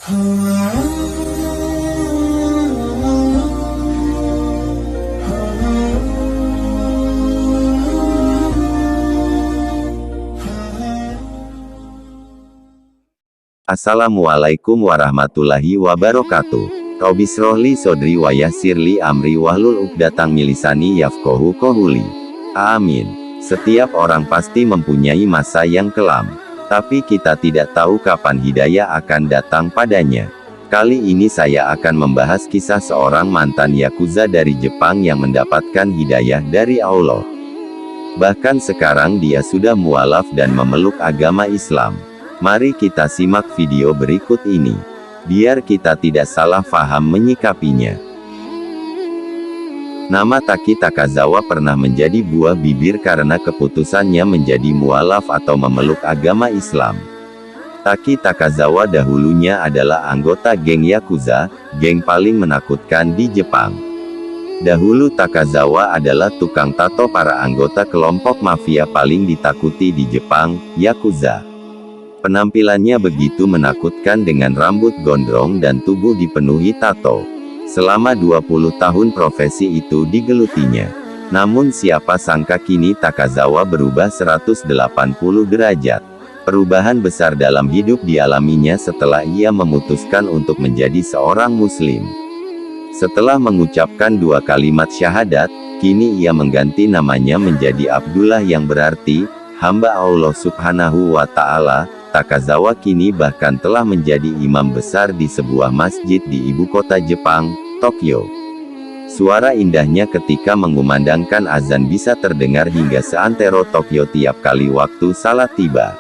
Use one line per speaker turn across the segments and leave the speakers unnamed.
Assalamualaikum warahmatullahi wabarakatuh. Robi srohli sodri wa yassirli amri wahlul uqdatang milisani yafqahu qawli. Amin. Setiap orang pasti mempunyai masa yang kelam. Tapi kita tidak tahu kapan hidayah akan datang padanya. Kali ini saya akan membahas kisah seorang mantan yakuza dari Jepang yang mendapatkan hidayah dari Allah. Bahkan sekarang dia sudah mualaf dan memeluk agama Islam. Mari kita simak video berikut ini, biar kita tidak salah faham menyikapinya. Nama Taki Takazawa pernah menjadi buah bibir karena keputusannya menjadi mualaf atau memeluk agama Islam. Taki Takazawa dahulunya adalah anggota geng Yakuza, geng paling menakutkan di Jepang. Dahulu Takazawa adalah tukang tato para anggota kelompok mafia paling ditakuti di Jepang, Yakuza. Penampilannya begitu menakutkan dengan rambut gondrong dan tubuh dipenuhi tato. Selama 20 tahun profesi itu digelutinya. Namun siapa sangka kini Takazawa berubah 180 derajat. Perubahan besar dalam hidup dialaminya setelah ia memutuskan untuk menjadi seorang muslim. Setelah mengucapkan 2 kalimat syahadat, kini ia mengganti namanya menjadi Abdullah yang berarti, hamba Allah Subhanahu wa Ta'ala. Takazawa kini bahkan telah menjadi imam besar di sebuah masjid di ibu kota Jepang, Tokyo. Suara indahnya ketika mengumandangkan azan bisa terdengar hingga seantero Tokyo tiap kali waktu salat tiba.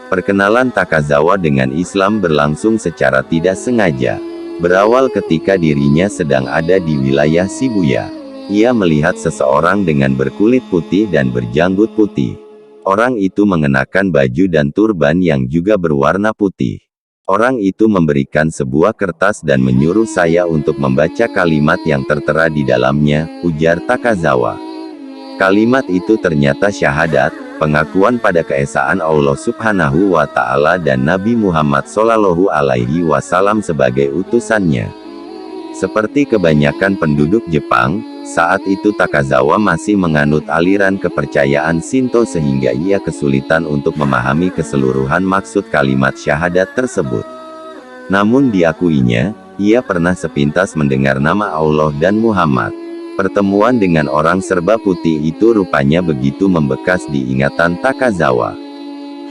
Perkenalan Takazawa dengan Islam berlangsung secara tidak sengaja. Berawal ketika dirinya sedang ada di wilayah Shibuya. Ia melihat seseorang dengan berkulit putih dan berjanggut putih. Orang itu mengenakan baju dan turban yang juga berwarna putih. Orang itu memberikan sebuah kertas dan menyuruh saya untuk membaca kalimat yang tertera di dalamnya, ujar Takazawa. Kalimat itu ternyata syahadat, pengakuan pada keesaan Allah Subhanahu wa Ta'ala dan Nabi Muhammad Shallallahu Alaihi Wasallam sebagai utusannya. Seperti kebanyakan penduduk Jepang, saat itu Takazawa masih menganut aliran kepercayaan Shinto sehingga ia kesulitan untuk memahami keseluruhan maksud kalimat syahadat tersebut. Namun diakuinya, ia pernah sepintas mendengar nama Allah dan Muhammad. Pertemuan dengan orang serba putih itu rupanya begitu membekas di ingatan Takazawa.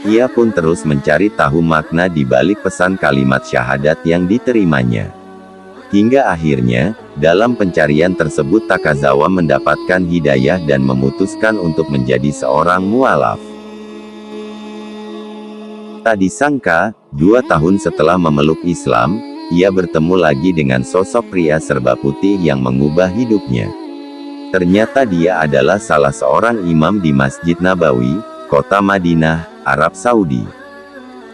Ia pun terus mencari tahu makna di balik pesan kalimat syahadat yang diterimanya. Hingga akhirnya, dalam pencarian tersebut Takazawa mendapatkan hidayah dan memutuskan untuk menjadi seorang mualaf. Tak disangka, 2 tahun setelah memeluk Islam, ia bertemu lagi dengan sosok pria serba putih yang mengubah hidupnya. Ternyata dia adalah salah seorang imam di Masjid Nabawi, kota Madinah, Arab Saudi.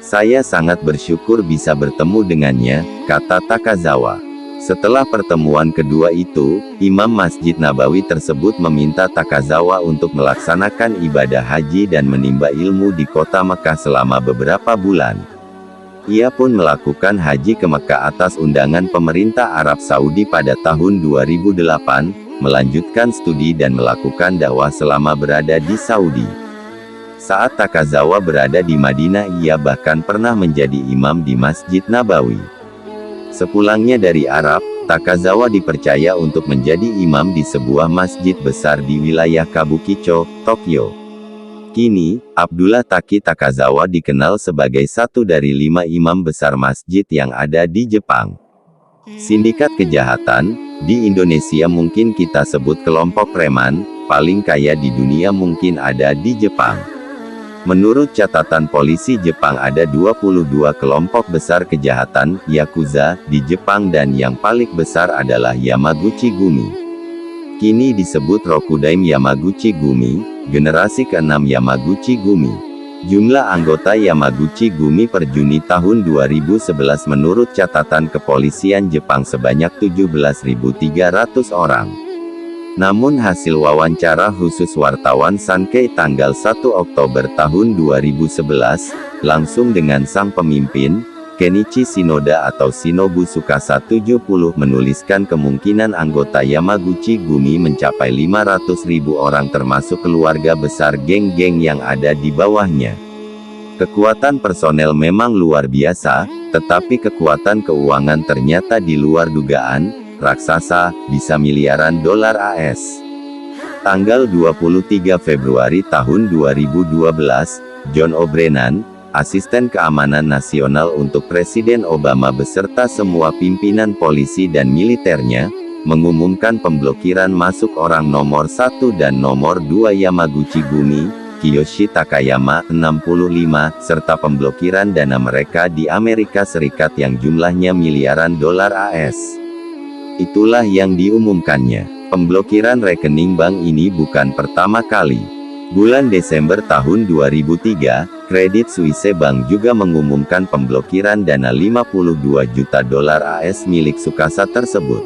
Saya sangat bersyukur bisa bertemu dengannya, kata Takazawa. Setelah pertemuan kedua itu, Imam Masjid Nabawi tersebut meminta Takazawa untuk melaksanakan ibadah haji dan menimba ilmu di kota Mekah selama beberapa bulan. Ia pun melakukan haji ke Mekah atas undangan pemerintah Arab Saudi pada tahun 2008, melanjutkan studi dan melakukan dakwah selama berada di Saudi. Saat Takazawa berada di Madinah, ia bahkan pernah menjadi imam di Masjid Nabawi. Sepulangnya dari Arab, Takazawa dipercaya untuk menjadi imam di sebuah masjid besar di wilayah Kabukicho, Tokyo. Kini, Abdullah Taki Takazawa dikenal sebagai satu dari 5 imam besar masjid yang ada di Jepang. Sindikat kejahatan, di Indonesia mungkin kita sebut kelompok preman, paling kaya di dunia mungkin ada di Jepang. Menurut catatan polisi Jepang ada 22 kelompok besar kejahatan, Yakuza, di Jepang dan yang paling besar adalah Yamaguchi Gumi. Kini disebut Rokudaim Yamaguchi Gumi, generasi ke-6 Yamaguchi Gumi. Jumlah anggota Yamaguchi Gumi per Juni tahun 2011 menurut catatan kepolisian Jepang sebanyak 17.300 orang. Namun hasil wawancara khusus wartawan Sankei tanggal 1 Oktober tahun 2011, langsung dengan sang pemimpin, Kenichi Shinoda atau Shinobu Tsukasa 70 menuliskan kemungkinan anggota Yamaguchi Gumi mencapai 500.000 orang termasuk keluarga besar geng-geng yang ada di bawahnya. Kekuatan personel memang luar biasa, tetapi kekuatan keuangan ternyata di luar dugaan, raksasa, bisa miliaran dolar AS. Tanggal 23 Februari tahun 2012, John O'Brien, Asisten Keamanan Nasional untuk Presiden Obama beserta semua pimpinan polisi dan militernya, mengumumkan pemblokiran masuk orang nomor 1 dan nomor 2 Yamaguchi Gumi, Kiyoshi Takayama, 65, serta pemblokiran dana mereka di Amerika Serikat yang jumlahnya miliaran dolar AS. Itulah yang diumumkannya. Pemblokiran rekening bank ini bukan pertama kali. Bulan Desember tahun 2003, Credit Suisse Bank juga mengumumkan pemblokiran dana 52 juta dolar AS milik Tsukasa tersebut.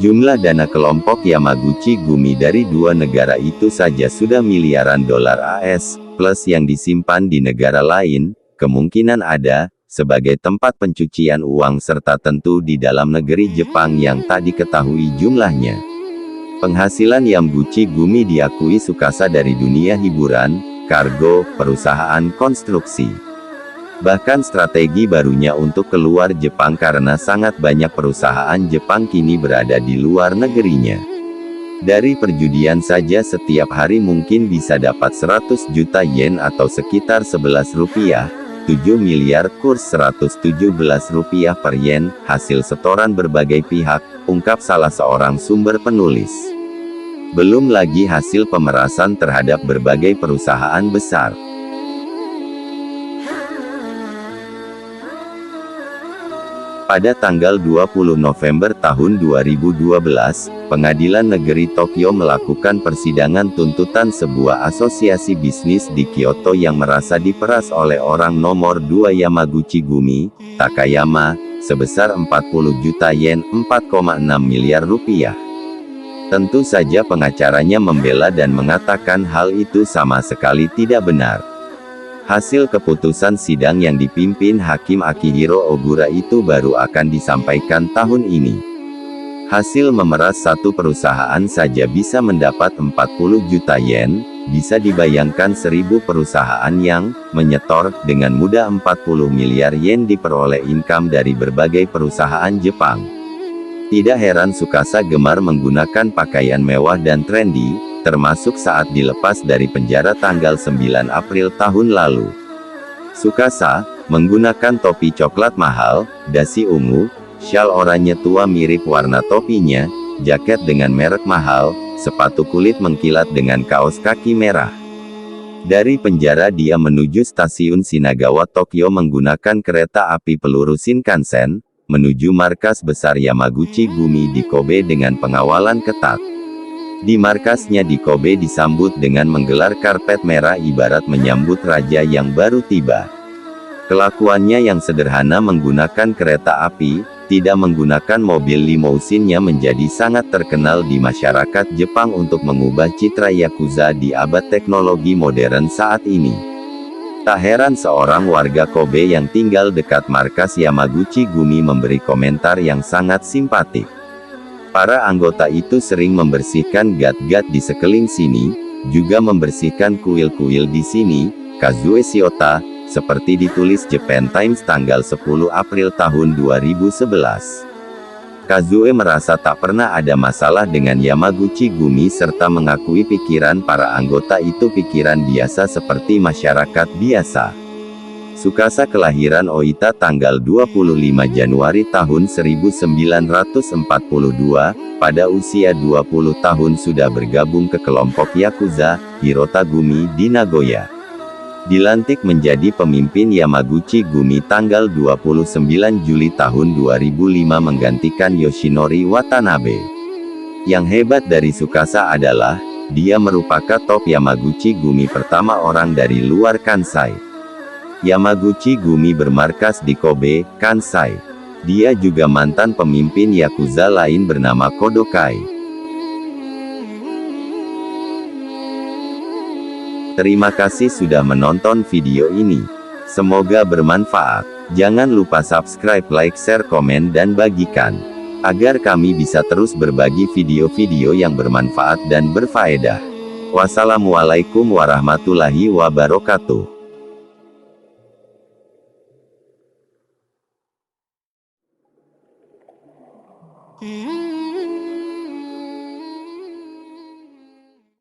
Jumlah dana kelompok Yamaguchi Gumi dari dua negara itu saja sudah miliaran dolar AS, plus yang disimpan di negara lain, kemungkinan ada, sebagai tempat pencucian uang serta tentu di dalam negeri Jepang yang tak diketahui jumlahnya. Penghasilan Yamaguchi Gumi diakui Tsukasa dari dunia hiburan, kargo, perusahaan konstruksi. Bahkan strategi barunya untuk keluar Jepang karena sangat banyak perusahaan Jepang kini berada di luar negerinya. Dari perjudian saja setiap hari mungkin bisa dapat 100 juta yen atau sekitar 11 rupiah, 7 miliar kurs 117 rupiah per yen, hasil setoran berbagai pihak, ungkap salah seorang sumber penulis. Belum lagi hasil pemerasan terhadap berbagai perusahaan besar. Pada tanggal 20 November tahun 2012, Pengadilan Negeri Tokyo melakukan persidangan tuntutan sebuah asosiasi bisnis di Kyoto yang merasa diperas oleh orang nomor 2 Yamaguchi Gumi, Takayama, sebesar 40 juta yen, 4,6 miliar rupiah. Tentu saja pengacaranya membela dan mengatakan hal itu sama sekali tidak benar. Hasil keputusan sidang yang dipimpin Hakim Akihiro Ogura itu baru akan disampaikan tahun ini. Hasil memeras satu perusahaan saja bisa mendapat 40 juta yen, bisa dibayangkan 1000 perusahaan yang menyetor dengan mudah 40 miliar yen diperoleh income dari berbagai perusahaan Jepang. Tidak heran Tsukasa gemar menggunakan pakaian mewah dan trendy, termasuk saat dilepas dari penjara tanggal 9 April tahun lalu. Tsukasa menggunakan topi coklat mahal, dasi ungu, syal oranye tua mirip warna topinya, jaket dengan merek mahal, sepatu kulit mengkilat dengan kaos kaki merah. Dari penjara dia menuju stasiun Shinagawa Tokyo menggunakan kereta api peluru Shinkansen, menuju markas besar Yamaguchi Gumi di Kobe dengan pengawalan ketat. Di markasnya di Kobe disambut dengan menggelar karpet merah ibarat menyambut raja yang baru tiba. Kelakuannya yang sederhana menggunakan kereta api, tidak menggunakan mobil limousinnya menjadi sangat terkenal di masyarakat Jepang untuk mengubah citra Yakuza di abad teknologi modern saat ini. Tak heran seorang warga Kobe yang tinggal dekat markas Yamaguchi Gumi memberi komentar yang sangat simpatik. Para anggota itu sering membersihkan gat-gat di sekeliling sini, juga membersihkan kuil-kuil di sini, Kazue Shiota, seperti ditulis Japan Times tanggal 10 April tahun 2011. Kazue merasa tak pernah ada masalah dengan Yamaguchi Gumi serta mengakui pikiran para anggota itu pikiran biasa seperti masyarakat biasa. Tsukasa kelahiran Oita tanggal 25 Januari tahun 1942, pada usia 20 tahun sudah bergabung ke kelompok Yakuza, Hirota Gumi di Nagoya. Dilantik menjadi pemimpin Yamaguchi Gumi tanggal 29 Juli tahun 2005 menggantikan Yoshinori Watanabe. Yang hebat dari Tsukasa adalah, dia merupakan top Yamaguchi Gumi pertama orang dari luar Kansai. Yamaguchi Gumi bermarkas di Kobe, Kansai. Dia juga mantan pemimpin Yakuza lain bernama Kodokai. Terima kasih sudah menonton video ini. Semoga bermanfaat. Jangan lupa subscribe, like, share, komen, dan bagikan, agar kami bisa terus berbagi video-video yang bermanfaat dan berfaedah. Wassalamualaikum warahmatullahi wabarakatuh.
Mm-hmm.